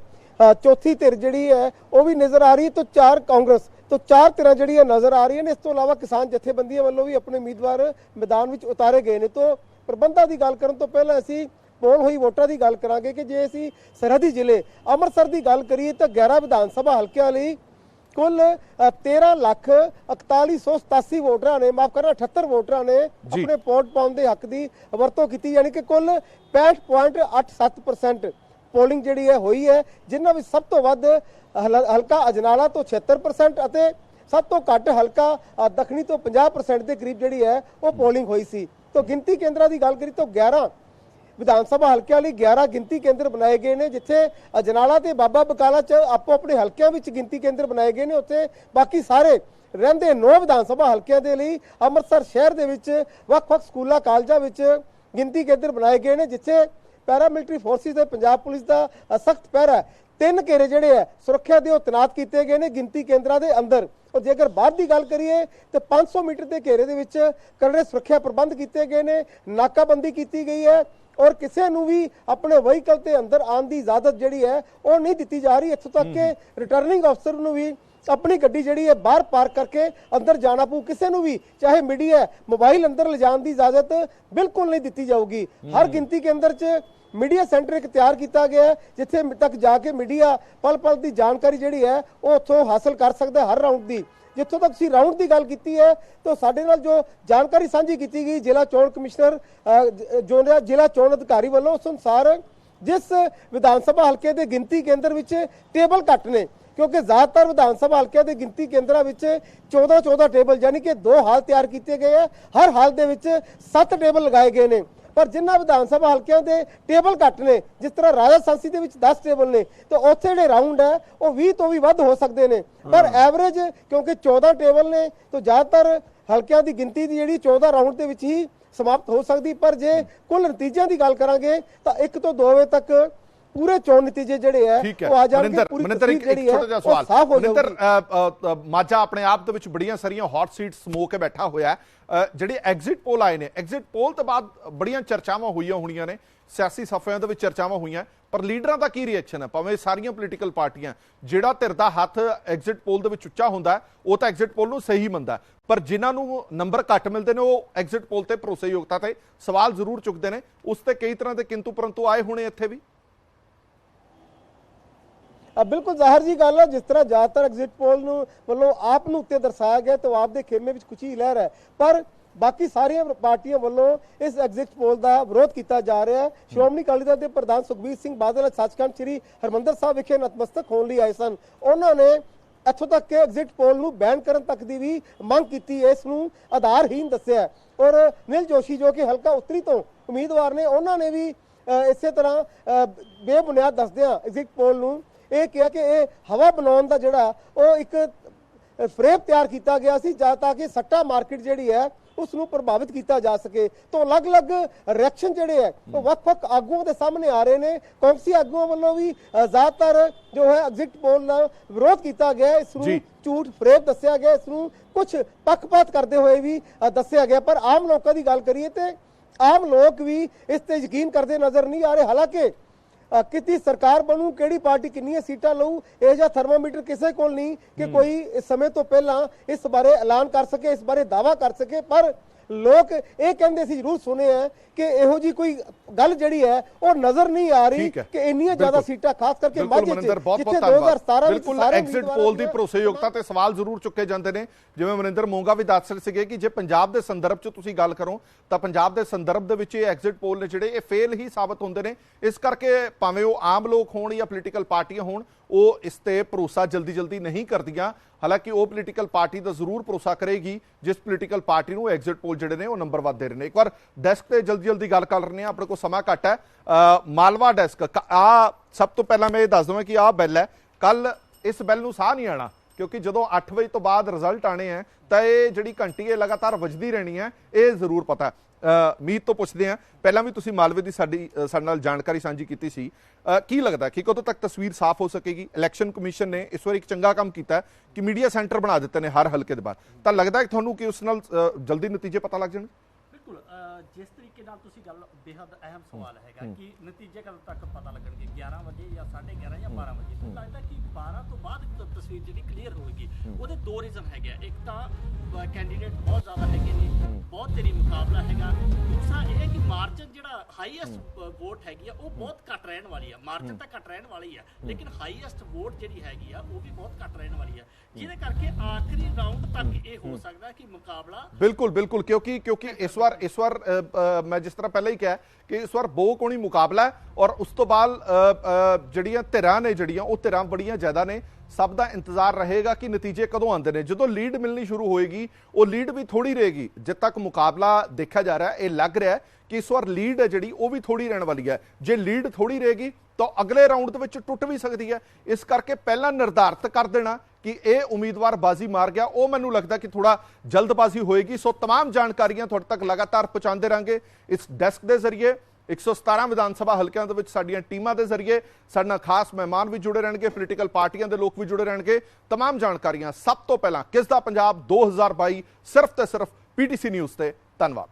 ਚੌਥੀ ਧਿਰ ਜਿਹੜੀ ਹੈ ਉਹ ਵੀ ਨਜ਼ਰ ਆ ਰਹੀ ਹੈ। ਤਾਂ 4 ਕਾਂਗਰਸ ਤੋਂ 4 ਧਿਰਾਂ ਜਿਹੜੀਆਂ ਨਜ਼ਰ ਆ ਰਹੀਆਂ ਨੇ। ਇਸ ਤੋਂ ਇਲਾਵਾ ਕਿਸਾਨ ਜਥੇਬੰਦੀਆਂ ਵੱਲੋਂ ਵੀ ਆਪਣੇ ਉਮੀਦਵਾਰ ਮੈਦਾਨ ਵਿੱਚ ਉਤਾਰੇ ਗਏ ਨੇ। ਤੋਂ ਪ੍ਰਬੰਧਾਂ ਦੀ ਗੱਲ ਕਰਨ ਤੋਂ ਪਹਿਲਾਂ ਅਸੀਂ ਪੋਲ ਹੋਈ ਵੋਟਾਂ ਦੀ ਗੱਲ ਕਰਾਂਗੇ ਕਿ ਜੇ ਅਸੀਂ ਸਰਹੱਦੀ ਜ਼ਿਲ੍ਹੇ ਅੰਮ੍ਰਿਤਸਰ ਦੀ ਗੱਲ ਕਰੀਏ ਤਾਂ 11 ਵਿਧਾਨ ਸਭਾ ਹਲਕਿਆਂ ਲਈ ਕੁੱਲ 13,41,87 ਵੋਟਰਾਂ ਨੇ, ਮਾਫ ਕਰਨਾ 78 ਵੋਟਰਾਂ ਨੇ ਆਪਣੇ ਵੋਟ ਪਾਉਣ ਦੇ ਹੱਕ ਦੀ ਵਰਤੋਂ ਕੀਤੀ, ਯਾਨੀ ਕਿ ਕੁੱਲ 65.87% ਪੋਲਿੰਗ ਜਿਹੜੀ ਹੈ ਹੋਈ ਹੈ, ਜਿਨ੍ਹਾਂ ਵਿੱਚ ਸਭ ਤੋਂ ਵੱਧ ਹਲਕਾ ਅਜਨਾਲਾ ਤੋਂ 76% ਅਤੇ ਸਭ ਤੋਂ ਘੱਟ ਹਲਕਾ ਦੱਖਣੀ ਤੋਂ 50% ਦੇ ਕਰੀਬ ਜਿਹੜੀ ਹੈ ਉਹ ਪੋਲਿੰਗ ਹੋਈ ਸੀ। ਤਾਂ ਗਿਣਤੀ ਕੇਂਦਰਾਂ ਦੀ ਗੱਲ ਕਰੀ ਤਾਂ 11 ਵਿਧਾਨ ਸਭਾ ਹਲਕਿਆਂ ਲਈ 11 ਗਿਣਤੀ ਕੇਂਦਰ ਬਣਾਏ ਗਏ ਨੇ, ਜਿੱਥੇ ਅਜਨਾਲਾ ਤੇ ਬਾਬਾ ਬਕਾਲਾ ਚ ਆਪੋ ਆਪਣੇ ਹਲਕਿਆਂ ਵਿੱਚ ਗਿਣਤੀ ਕੇਂਦਰ ਬਣਾਏ ਗਏ ਨੇ। ਉੱਥੇ ਬਾਕੀ ਸਾਰੇ ਰਹਿੰਦੇ 9 ਵਿਧਾਨ ਸਭਾ ਹਲਕਿਆਂ ਦੇ ਲਈ ਅੰਮ੍ਰਿਤਸਰ ਸ਼ਹਿਰ ਦੇ ਵਿੱਚ ਵੱਖ-ਵੱਖ ਸਕੂਲਾਂ ਕਾਲਜਾਂ ਵਿੱਚ ਗਿਣਤੀ ਕੇਂਦਰ ਬਣਾਏ ਗਏ ਨੇ, ਜਿੱਥੇ ਪੈਰਾਮਿਲਟਰੀ ਫੋਰਸਿਸ ਤੇ ਪੰਜਾਬ ਪੁਲਿਸ ਦਾ ਸਖਤ ਪਹਿਰਾ ਹੈ। 3 ਘੇਰੇ ਜਿਹੜੇ ਹੈ ਸੁਰੱਖਿਆ ਦੇ ਉਹ ਤੈਨਾਤ ਕੀਤੇ ਗਏ ਨੇ ਗਿਣਤੀ ਕੇਂਦਰਾਂ ਦੇ ਅੰਦਰ। ਔਰ ਜੇਕਰ ਬਾਹਰ ਦੀ ਗੱਲ ਕਰੀਏ ਤਾਂ 500 ਮੀਟਰ ਦੇ ਘੇਰੇ ਦੇ ਵਿੱਚ ਕਰੜੇ ਸੁਰੱਖਿਆ ਪ੍ਰਬੰਧ ਕੀਤੇ ਗਏ ਨੇ, ਨਾਕਾਬੰਦੀ ਕੀਤੀ ਗਈ ਹੈ ਔਰ ਕਿਸੇ ਨੂੰ ਵੀ ਆਪਣੇ ਵਹੀਕਲ ਤੇ ਅੰਦਰ ਆਉਣ ਦੀ ਇਜਾਜ਼ਤ ਜਿਹੜੀ ਹੈ ਉਹ ਨਹੀਂ ਦਿੱਤੀ ਜਾ ਰਹੀ। ਇੱਥੋਂ ਤੱਕ ਕਿ ਰਿਟਰਨਿੰਗ ਅਫਸਰ ਨੂੰ ਵੀ ਆਪਣੀ ਗੱਡੀ ਜਿਹੜੀ ਹੈ ਬਾਹਰ ਪਾਰਕ ਕਰਕੇ ਅੰਦਰ ਜਾਣਾ ਪਊ। ਕਿਸੇ ਨੂੰ ਵੀ ਚਾਹੇ ਮੀਡੀਆ ਮੋਬਾਈਲ ਅੰਦਰ ਲਿਜਾਣ ਦੀ ਇਜਾਜ਼ਤ ਬਿਲਕੁਲ ਨਹੀਂ ਦਿੱਤੀ ਜਾਊਗੀ। ਹਰ ਗਿਣਤੀ ਕੇਂਦਰ 'ਚ ਮੀਡੀਆ ਸੈਂਟਰ ਇੱਕ ਤਿਆਰ ਕੀਤਾ ਗਿਆ ਹੈ, ਜਿੱਥੇ ਤੱਕ ਜਾ ਕੇ ਮੀਡੀਆ ਪਲ ਪਲ ਦੀ ਜਾਣਕਾਰੀ ਜਿਹੜੀ ਹੈ ਉਹ ਉੱਥੋਂ ਹਾਸਲ ਕਰ ਸਕਦਾ ਹਰ ਰਾਊਂਡ ਦੀ। ਜਿੱਥੋਂ ਤੱਕ ਅਸੀਂ ਰਾਊਂਡ ਦੀ ਗੱਲ ਕੀਤੀ ਹੈ ਤਾਂ ਸਾਡੇ ਨਾਲ ਜੋ ਜਾਣਕਾਰੀ ਸਾਂਝੀ ਕੀਤੀ ਗਈ ਜ਼ਿਲ੍ਹਾ ਚੋਣ ਕਮਿਸ਼ਨਰ ਜ਼ਿਲ੍ਹਾ ਚੋਣ ਅਧਿਕਾਰੀ ਵੱਲੋਂ, ਉਸ ਅਨੁਸਾਰ ਜਿਸ ਵਿਧਾਨ ਸਭਾ ਹਲਕੇ ਦੇ ਗਿਣਤੀ ਕੇਂਦਰ ਵਿੱਚ ਟੇਬਲ ਘੱਟ ਨੇ, ਕਿਉਂਕਿ ਜ਼ਿਆਦਾਤਰ ਵਿਧਾਨ ਸਭਾ ਹਲਕਿਆਂ ਦੇ ਗਿਣਤੀ ਕੇਂਦਰਾਂ ਵਿੱਚ 14 ਟੇਬਲ ਯਾਨੀ ਕਿ 2 ਹਾਲ ਤਿਆਰ ਕੀਤੇ ਗਏ ਆ, ਹਰ ਹਾਲ ਦੇ ਵਿੱਚ 7 ਟੇਬਲ ਲਗਾਏ ਗਏ ਨੇ। ਪਰ ਜਿਨ੍ਹਾਂ ਵਿਧਾਨ ਸਭਾ ਹਲਕਿਆਂ ਦੇ ਟੇਬਲ ਘੱਟ ਨੇ, ਜਿਸ ਤਰ੍ਹਾਂ ਰਾਜਾ ਸਾਂਸੀ ਦੇ ਵਿੱਚ 10 ਟੇਬਲ ਨੇ, ਤਾਂ ਉੱਥੇ ਜਿਹੜੇ ਰਾਊਂਡ ਹੈ ਉਹ 20 ਤੋਂ ਵੀ ਵੱਧ ਹੋ ਸਕਦੇ ਨੇ। ਪਰ ਐਵਰੇਜ ਕਿਉਂਕਿ 14 ਟੇਬਲ ਨੇ ਤਾਂ ਜ਼ਿਆਦਾਤਰ ਹਲਕਿਆਂ ਦੀ ਗਿਣਤੀ ਦੀ ਜਿਹੜੀ 14 ਰਾਊਂਡ ਦੇ ਵਿੱਚ ਹੀ ਸਮਾਪਤ ਹੋ ਸਕਦੀ। ਪਰ ਜੇ ਕੁੱਲ ਨਤੀਜਿਆਂ ਦੀ ਗੱਲ ਕਰਾਂਗੇ ਤਾਂ 1 ਤੋਂ 2 ਵਜੇ ਤੱਕ ਪੂਰੇ ਚੋਣ ਨਤੀਜੇ ਜਿਹੜੇ ਹੈ ਉਹ ਆ ਜਾਣਗੇ। ਪੂਰੀ ਤਸਵੀਰ ਜਿਹੜੀ ਹੈ ਉਹ ਸਾਫ਼ ਹੋ ਜਾਊਗੀ। ਮਾਝਾ ਆਪਣੇ ਆਪ ਦੇ ਵਿੱਚ ਬੜੀਆਂ ਸਾਰੀਆਂ ਹੌਟ ਸੀਟਸ ਸਮੋ ਕੇ ਬੈਠਾ ਹੋਇਆ। ਜਿਹੜੇ ਐਗਜ਼ਿਟ ਪੋਲ ਆਏ ਨੇ, ਐਗਜ਼ਿਟ ਪੋਲ ਤੋਂ ਬਾਅਦ ਬੜੀਆਂ ਚਰਚਾਵਾਂ ਹੋਈਆਂ ਹੋਣੀਆਂ ਨੇ, ਸਿਆਸੀ ਸਫ਼ਿਆਂ ਦੇ ਵਿੱਚ ਚਰਚਾਵਾਂ ਹੋਈਆਂ। ਪਰ ਲੀਡਰਾਂ ਦਾ ਕੀ ਰਿਐਕਸ਼ਨ ਹੈ? ਭਾਵੇਂ ਸਾਰੀਆਂ ਪੋਲੀਟੀਕਲ ਪਾਰਟੀਆਂ, ਜਿਹੜਾ ਧਿਰ ਦਾ ਹੱਥ ਐਗਜ਼ਿਟ ਪੋਲ ਦੇ ਵਿੱਚ ਉੱਚਾ ਹੁੰਦਾ ਉਹ ਤਾਂ ਐਗਜ਼ਿਟ ਪੋਲ ਨੂੰ ਸਹੀ ਮੰਨਦਾ, ਪਰ ਜਿਨ੍ਹਾਂ ਨੂੰ ਨੰਬਰ ਘੱਟ ਮਿਲਦੇ ਨੇ ਉਹ ਐਗਜ਼ਿਟ ਪੋਲ ਤੇ ਭਰੋਸੇਯੋਗਤਾ ਤੇ ਸਵਾਲ ਜ਼ਰੂਰ ਚੁੱਕਦੇ ਨੇ। ਉਸ ਤੇ ਕਈ ਤਰ੍ਹਾਂ ਦੇ ਕਿੰਤੂ ਪਰੰਤੂ ਆਏ ਹੋਣੇ ਇੱਥੇ ਵੀ। ਬਿਲਕੁਲ ਜ਼ਾਹਿਰ ਜੀ ਗੱਲ ਹੈ, ਜਿਸ ਤਰ੍ਹਾਂ ਜ਼ਿਆਦਾਤਰ ਐਗਜ਼ਿਟ ਪੋਲ ਨੂੰ ਵੱਲੋਂ ਆਪ ਨੂੰ ਉੱਤੇ ਦਰਸਾਇਆ ਗਿਆ ਤੇ ਉਹ ਆਪ ਦੇ ਖੇਮੇ ਵਿੱਚ ਕੁਛ ਹੀ ਲਹਿਰ ਹੈ, ਪਰ ਬਾਕੀ ਸਾਰੀਆਂ ਪਾਰਟੀਆਂ ਵੱਲੋਂ ਇਸ ਐਗਜ਼ਿਟ ਪੋਲ ਦਾ ਵਿਰੋਧ ਕੀਤਾ ਜਾ ਰਿਹਾ ਹੈ। ਸ਼੍ਰੋਮਣੀ ਅਕਾਲੀ ਦਲ ਦੇ ਪ੍ਰਧਾਨ ਸੁਖਬੀਰ ਸਿੰਘ ਬਾਦਲ ਸੱਚਖੰਡ ਸ੍ਰੀ ਹਰਿਮੰਦਰ ਸਾਹਿਬ ਵਿਖੇ ਨਤਮਸਤਕ ਹੋਣ ਲਈ ਆਏ ਸਨ। ਉਹਨਾਂ ਨੇ ਇੱਥੋਂ ਤੱਕ ਕਿ ਐਗਜ਼ਿਟ ਪੋਲ ਨੂੰ ਬੈਨ ਕਰਨ ਤੱਕ ਦੀ ਵੀ ਮੰਗ ਕੀਤੀ ਹੈ, ਇਸ ਨੂੰ ਆਧਾਰਹੀਨ ਦੱਸਿਆ। ਔਰ ਨਿਲ ਜੋਸ਼ੀ ਜੋ ਕਿ ਹਲਕਾ ਉੱਤਰੀ ਤੋਂ ਉਮੀਦਵਾਰ ਨੇ, ਉਹਨਾਂ ਨੇ ਵੀ ਇਸੇ ਤਰ੍ਹਾਂ ਬੇਬੁਨਿਆਦ ਦੱਸਦਿਆਂ ਐਗਜ਼ਿਟ ਪੋਲ ਨੂੰ ਇਹ ਕਿਹਾ ਕਿ ਇਹ ਹਵਾ ਬਣਾਉਣ ਦਾ ਜਿਹੜਾ ਉਹ ਇੱਕ ਫਰੇਮ ਤਿਆਰ ਕੀਤਾ ਗਿਆ ਸੀ ਤਾਂ ਕਿ ਸੱਟਾ ਮਾਰਕੀਟ ਜਿਹੜੀ ਹੈ ਉਸ ਨੂੰ ਪ੍ਰਭਾਵਿਤ ਕੀਤਾ ਜਾ ਸਕੇ। ਤਾਂ ਅਲੱਗ-ਅਲੱਗ ਰਿਐਕਸ਼ਨ ਜਿਹੜੇ ਹੈ ਉਹ ਵੱਖ-ਵੱਖ ਆਗੂਆਂ ਦੇ ਸਾਹਮਣੇ ਆ ਰਹੇ ਨੇ। ਕਾਂਗਰਸੀ ਆਗੂਆਂ ਵੱਲੋਂ ਵੀ ਜ਼ਿਆਦਾਤਰ ਜੋ ਹੈ ਐਗਜ਼ਿਟ ਪੋਲ ਦਾ ਵਿਰੋਧ ਕੀਤਾ ਗਿਆ, ਇਸ ਨੂੰ ਝੂਠ ਫਰੇਬ ਦੱਸਿਆ ਗਿਆ, ਇਸ ਨੂੰ ਕੁਝ ਪੱਖਪਾਤ ਕਰਦੇ ਹੋਏ ਵੀ ਦੱਸਿਆ ਗਿਆ। ਪਰ ਆਮ ਲੋਕਾਂ ਦੀ ਗੱਲ ਕਰੀਏ ਤੇ ਆਮ ਲੋਕ ਵੀ ਇਸ ਤੇ ਯਕੀਨ ਕਰਦੇ ਨਜ਼ਰ ਨਹੀਂ ਆ ਰਹੇ। ਹਾਲਾਂਕਿ ਕਿਤੀ ਸਰਕਾਰ ਬਣੂ, ਕਿਹੜੀ ਪਾਰਟੀ ਕਿੰਨੀਆਂ ਸੀਟਾਂ ਲਊ, ਇਹ ਜਿਹਾ ਥਰਮਾਮੀਟਰ ਕਿਸੇ ਕੋਲ ਨਹੀਂ ਕਿ ਕੋਈ ਇਸ ਸਮੇਂ ਤੋਂ ਪਹਿਲਾਂ ਇਸ ਬਾਰੇ ਐਲਾਨ ਕਰ ਸਕੇ, ਇਸ ਬਾਰੇ ਦਾਅਵਾ ਕਰ ਸਕੇ। ਪਰ ਲੋਕ ਇਹ ਕਹਿੰਦੇ ਸੀ, ਜ਼ਰੂਰ ਸੁਣੇ ਹੈ ਕਿ ਇਹੋ ਜੀ ਕੋਈ ਗੱਲ ਜਿਹੜੀ ਹੈ ਉਹ ਨਜ਼ਰ ਨਹੀਂ ਆ ਰਹੀ ਕਿ ਇੰਨੀਆਂ ਜ਼ਿਆਦਾ ਸੀਟਾਂ ਖਾਸ ਕਰਕੇ ਮਾਝੇ ਚ ਜਿੱਥੇ 2017 ਵਿੱਚ ਸਾਰੇ ਐਗਜ਼ਿਟ ਪੋਲ ਦੀ ਭਰੋਸੇਯੋਗਤਾ ਤੇ ਸਵਾਲ ਜ਼ਰੂਰ ਚੁੱਕੇ ਜਾਂਦੇ ਨੇ। ਜਿਵੇਂ ਮਨਿੰਦਰ ਮੋਂਗਾ ਵੀ ਦੱਸ ਰਹੇ ਸੀਗੇ ਕਿ ਜੇ ਪੰਜਾਬ ਦੇ ਸੰਦਰਭ 'ਚ ਤੁਸੀਂ ਗੱਲ ਕਰੋ ਤਾਂ ਪੰਜਾਬ ਦੇ ਸੰਦਰਭ ਦੇ ਵਿੱਚ ਇਹ ਐਗਜ਼ਿਟ ਪੋਲ ਨੇ ਜਿਹੜੇ ਇਹ ਫੇਲ ਹੀ ਸਾਬਤ ਹੁੰਦੇ ਨੇ। ਇਸ ਕਰਕੇ ਭਾਵੇਂ ਉਹ ਆਮ ਲੋਕ ਹੋਣ ਜਾਂ ਪੋਲੀਟੀਕਲ ਪਾਰਟੀਆਂ ਹੋਣ, ਉਹ ਇਸ ਤੇ ਭਰੋਸਾ ਜਲਦੀ ਨਹੀਂ ਕਰਦੀਆਂ। ਹਾਲਾਂਕਿ ਉਹ ਪੋਲੀਟੀਕਲ ਪਾਰਟੀ ਦਾ ਜ਼ਰੂਰ ਭਰੋਸਾ ਕਰੇਗੀ ਜਿਸ ਪੋਲੀਟੀਕਲ ਪਾਰਟੀ ਨੂੰ ਐਗਜ਼ਿਟ ਪੋਲ ਜਿਹੜੇ ਨੇ ਉਹ ਨੰਬਰ ਵੱਧ ਦੇ ਰਹੇ ਨੇ। ਇੱਕ ਵਾਰ ਡੈਸਕ ਤੇ ਜਲਦੀ ਗੱਲ ਕਰ ਰਹੇ ਹਾਂ, ਆਪਣੇ ਕੋਲ ਸਮਾਂ ਘੱਟ ਹੈ। ਮਾਲਵਾ ਡੈਸਕ ਸਭ ਤੋਂ ਪਹਿਲਾਂ ਮੈਂ ਇਹ ਦੱਸ ਦਵਾਂ ਕਿ ਬੈਲ ਹੈ, ਕੱਲ ਇਸ ਬੈਲ ਨੂੰ ਸਾਹ ਨਹੀਂ ਆਣਾ ਕਿਉਂਕਿ ਜਦੋਂ 8 ਵਜੇ ਤੋਂ ਬਾਅਦ ਰਿਜ਼ਲਟ ਆਣੇ ਹੈ ਤਾਂ ਇਹ ਜਿਹੜੀ ਘੰਟੀ ਹੈ ਲਗਾਤਾਰ ਵੱਜਦੀ ਰਹਿਣੀ ਹੈ, ਇਹ ਜ਼ਰੂਰ ਪਤਾ ਹੈ। ਮੀਤ ਤੋਂ ਪੁੱਛਦੇ ਹਾਂ, ਪਹਿਲਾਂ ਵੀ ਤੁਸੀਂ ਮਾਲਵੇ ਦੀ ਸਾਡੇ ਨਾਲ ਜਾਣਕਾਰੀ ਸਾਂਝੀ ਕੀਤੀ ਸੀ, ਕੀ ਲੱਗਦਾ ਕਿ ਕਦੋਂ ਤੱਕ ਤਸਵੀਰ ਸਾਫ਼ ਹੋ ਸਕੇਗੀ? ਇਲੈਕਸ਼ਨ ਕਮਿਸ਼ਨ ਨੇ ਇਸ ਵਾਰ ਇੱਕ ਚੰਗਾ ਕੰਮ ਕੀਤਾ ਕਿ ਮੀਡੀਆ ਸੈਂਟਰ ਬਣਾ ਦਿੱਤੇ ਨੇ ਹਰ ਹਲਕੇ ਦੇ ਬਾਹਰ, ਤਾਂ ਲੱਗਦਾ ਤੁਹਾਨੂੰ ਕਿ ਉਸ ਨਾਲ ਜਲਦੀ ਨਤੀਜੇ ਪਤਾ ਲੱਗ ਜਾਣਗੇ? ਬਿਲਕੁਲ, ਜਿਸ ਤਰੀਕੇ ਨਾਲ ਤੁਸੀਂ ਗੱਲ, ਬੇहद ਅਹਿਮ ਸਵਾਲ ਹੈਗਾ ਕਿ ਨਤੀਜੇ ਕਦੋਂ ਤੱਕ ਪਤਾ ਲੱਗਣਗੇ, 11 ਵਜੇ ਜਾਂ 11:30 ਜਾਂ 12 ਵਜੇ? ਮੈਨੂੰ ਲੱਗਦਾ ਕਿ 12 ਤੋਂ ਬਾਅਦ ਤਸਵੀਰ ਜਿਹੜੀ ਕਲੀਅਰ ਹੋਏਗੀ। ਉਹਦੇ ਦੋ ਰੀਜ਼ਨ ਹੈਗੇ, ਇੱਕ ਤਾਂ ਕੈਂਡੀਡੇਟ ਬਹੁਤ ਜ਼ਿਆਦਾ ਹੈਗੇ ਨੇ, ਬਹੁਤ ਤੇਰੀ ਮੁਕਾਬਲਾ ਹੈਗਾ। ਦੂਸਰਾ ਇਹ ਹੈ ਕਿ ਮਾਰਜਨ ਜਿਹੜਾ ਹਾਈਐਸਟ ਵੋਟ ਹੈਗੀ ਆ ਉਹ ਬਹੁਤ ਘੱਟ ਰਹਿਣ ਵਾਲੀ ਆ। ਮਾਰਜਨ ਤਾਂ ਘੱਟ ਰਹਿਣ ਵਾਲੀ ਆ, ਲੇਕਿਨ ਹਾਈਐਸਟ ਵੋਟ ਜਿਹੜੀ ਹੈਗੀ ਆ ਉਹ ਵੀ ਬਹੁਤ ਘੱਟ ਰਹਿਣ ਵਾਲੀ ਆ, ਜਿਹਦੇ ਕਰਕੇ ਆਖਰੀ ਰਾਊਂਡ ਤੱਕ ਇਹ ਹੋ ਸਕਦਾ ਕਿ ਮੁਕਾਬਲਾ ਬਿਲਕੁਲ ਕਿਉਂਕਿ ਇਸ ਵਾਰ ਮੈਂ ਜਿਸ ਤਰ੍ਹਾਂ ਪਹਿਲਾਂ ਹੀ ਕਿਹਾ ਕਿ ਇਸ ਵਾਰ ਬਹੁ ਕੋਣੀ ਮੁਕਾਬਲਾ ਹੈ ਔਰ ਉਸ ਤੋਂ ਬਾਅਦ ਜਿਹੜੀਆਂ ਧਿਰਾਂ ਨੇ ਉਹ ਧਿਰਾਂ ਬੜੀਆਂ ਜ਼ਿਆਦਾ ਨੇ। ਸਭ ਦਾ ਇੰਤਜ਼ਾਰ ਰਹੇਗਾ ਕਿ ਨਤੀਜੇ ਕਦੋਂ ਆਉਂਦੇ ਨੇ। ਜਦੋਂ ਲੀਡ ਮਿਲਣੀ ਸ਼ੁਰੂ ਹੋਏਗੀ ਉਹ ਲੀਡ ਵੀ ਥੋੜੀ ਰਹੇਗੀ। ਜਦ ਤੱਕ ਮੁਕਾਬਲਾ ਦੇਖਿਆ ਜਾ ਰਿਹਾ, ਇਹ ਲੱਗ ਰਿਹਾ ਕਿ ਇਸ ਵਾਰ ਲੀਡ ਹੈ ਜਿਹੜੀ ਉਹ ਵੀ ਥੋੜੀ ਰਹਿਣ ਵਾਲੀ ਹੈ। ਜੇ ਲੀਡ ਥੋੜੀ ਰਹੇਗੀ ਤਾਂ ਅਗਲੇ ਰਾਊਂਡ ਦੇ ਵਿੱਚ ਟੁੱਟ ਵੀ ਸਕਦੀ ਹੈ। ਇਸ ਕਰਕੇ ਪਹਿਲਾਂ ਨਿਰਧਾਰਿਤ ਕਰ ਦੇਣਾ ਕਿ ਇਹ ਉਮੀਦਵਾਰ ਬਾਜ਼ੀ ਮਾਰ ਗਿਆ, ਉਹ ਮੈਨੂੰ ਲੱਗਦਾ ਕਿ ਥੋੜਾ ਜਲਦਬਾਜ਼ੀ ਹੋਏਗੀ। ਸੋ तमाम ਜਾਣਕਾਰੀਆਂ ਤੁਹਾਡੇ ਤੱਕ ਲਗਾਤਾਰ ਪਹੁੰਚਾਉਂਦੇ ਰਹਾਂਗੇ ਇਸ ਡੈਸਕ ਦੇ ਜ਼ਰੀਏ। 117 ਵਿਧਾਨ ਸਭਾ ਹਲਕਿਆਂ ਦੇ ਵਿੱਚ ਸਾਡੀਆਂ ਟੀਮਾਂ ਦੇ ਜ਼ਰੀਏ ਸਾਡੇ ਨਾਲ ਖਾਸ ਮਹਿਮਾਨ ਵੀ ਜੁੜੇ ਰਹਿਣਗੇ, ਪੋਲੀਟੀਕਲ ਪਾਰਟੀਆਂ ਦੇ ਲੋਕ ਵੀ ਜੁੜੇ ਰਹਿਣਗੇ। तमाम ਜਾਣਕਾਰੀਆਂ ਸਭ ਤੋਂ ਪਹਿਲਾਂ ਕਿਸ ਦਾ ਪੰਜਾਬ 2022 ਸਿਰਫ ਤੇ ਸਿਰਫ PTC ਨਿਊਜ਼ ਤੇ। ਧੰਨਵਾਦ।